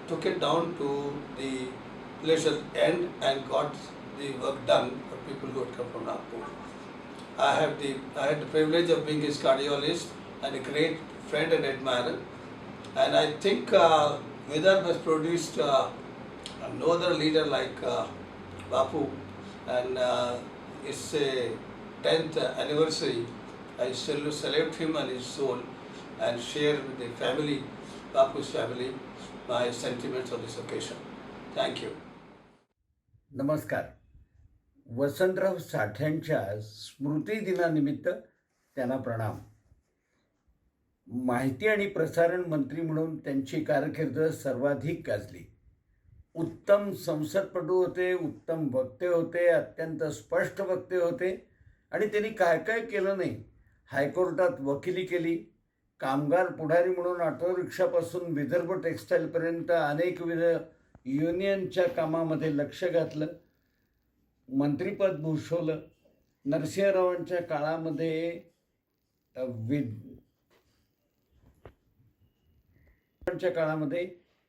took it down to the pleasure end and got the work done for people who had come from Nagpur. I had the privilege of being his cardiologist and a great friend and admirer. And I think Vidarbha has produced no other leader like Bapu, and it's a 10th anniversary. I still salute him and his soul and share with the family, Bapu's family, my sentiments on this occasion. Thank you. नमस्कार. वसंतराव साठ्यांच्या स्मृती दिनानिमित्त त्यांना प्रणाम. माहिती आणि प्रसारण मंत्री म्हणून त्यांची कारकीर्द सर्वाधिक गाजली. उत्तम संसदपटू होते, उत्तम वक्ते होते, अत्यंत स्पष्ट वक्ते होते आणि त्यांनी काय काय केलं नाही. हायकोर्टात वकिली केली, कामगार पुढारी म्हणून ऑटो रिक्षापासून विदर्भ टेक्स्टाईलपर्यंत अनेकविध युनियनच्या कामामध्ये लक्ष घातलं, मंत्रिपद भूषवलं. नरसिंहरावांच्या काळामध्ये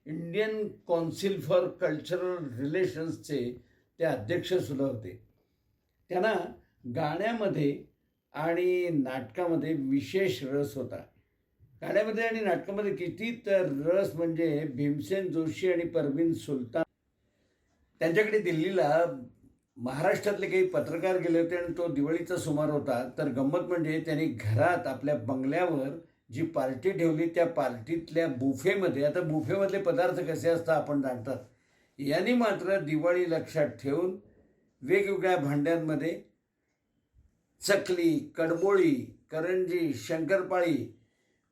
इंडियन कौन्सिल फॉर कल्चरल रिलेशन्सचे ते अध्यक्षसुद्धा होते. त्यांना गाण्यामध्ये आणि नाटकामध्ये विशेष रस होता. गाण्यामध्ये आणि नाटकामध्ये किती तर रस म्हणजे भीमसेन जोशी आणि परवीन सुलतान त्यांच्याकडे दिल्लीला महाराष्ट्रातले काही पत्रकार गेले होते आणि तो दिवाळीचा सुमार होता. तर गंमत म्हणजे त्यांनी घरात आपल्या बंगल्यावर जी पार्टी ठेवली त्या पार्टीतल्या बुफेमध्ये, आता बुफेमधले पदार्थ कसे असतात आपण जाणतात, यांनी मात्र दिवाळी लक्षात ठेवून वेगवेगळ्या भांड्यांमध्ये चकली, कडबोळी, करंजी, शंकरपाळी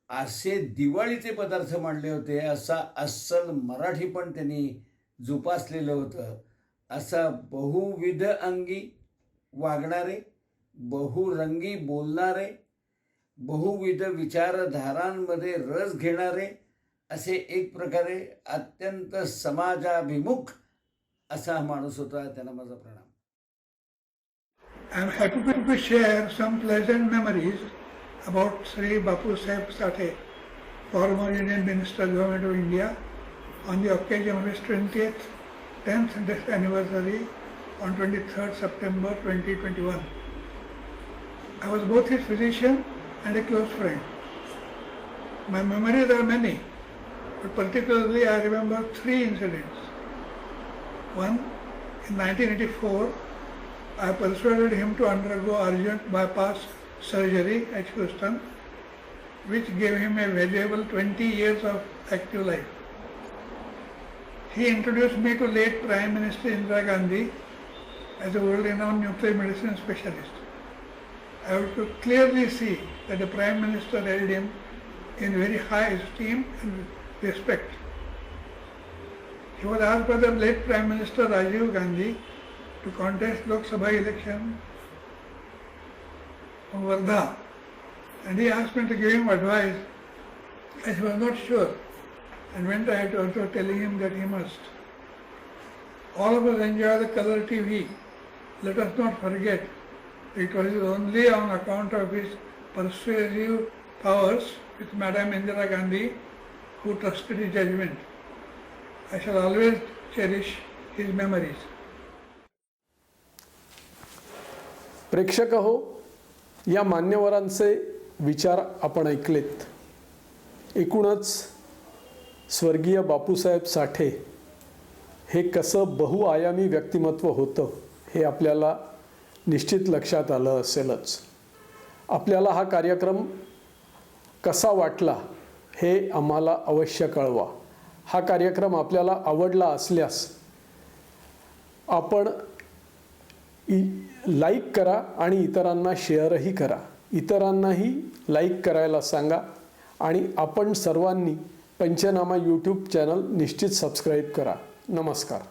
असे दिवाळीचे पदार्थ मांडले होते. असा अस्सल मराठी पण त्यांनी जोपासलेलं होतं. असा बहुविध अंगी वागणारे, बहुरंगी बोलणारे, बहुविध विचारधारांमध्ये रस घेणारे असे एक प्रकारे अत्यंत समाजाभिमुख असा माणूस होता. त्यांना माझा प्रणाम. I am happy to share some pleasant memories about Sri Bapu Saheb Sathe, former Union Minister, Government of India, on the occasion of his 10th death anniversary on 23rd September 2021. I was both his physician and a close friend. My memories are many, but particularly I remember 3 incidents. One, in 1984, I persuaded him to undergo urgent bypass surgery at Houston, which gave him a valuable 20 years of active life. He introduced me to late Prime Minister Indira Gandhi as a world-renowned nuclear medicine specialist. I could clearly see that the Prime Minister held him in very high esteem and respect. He was asked by the late Prime Minister Rajiv Gandhi to contest Lok Sabha election on Wardha, and he asked me to give him advice as he was not sure, and went ahead also telling him that he must. All of us enjoy the color TV. Let us not forget it was only on account of his persuasive powers with Madam Indira Gandhi who trusted his judgment. I shall always cherish his memories. प्रेक्षक हो, या मान्यवरांचे विचार आपण ऐकलेत. एकूणच स्वर्गीय बापूसाहेब साठे हे कसं बहुआयामी व्यक्तिमत्व होतं हे आपल्याला निश्चित लक्षात आलं असेलच. आपल्याला हा कार्यक्रम कसा वाटला हे आम्हाला अवश्य कळवा. हा कार्यक्रम आपल्याला आवडला असल्यास आपण लाईक करा आणि इतरांना शेअरही करा. इतरांनाही लाईक करायला सांगा आणि आपण सर्वांनी पंचनामा यूट्यूब चॅनल निश्चित सबस्क्राईब करा. नमस्कार.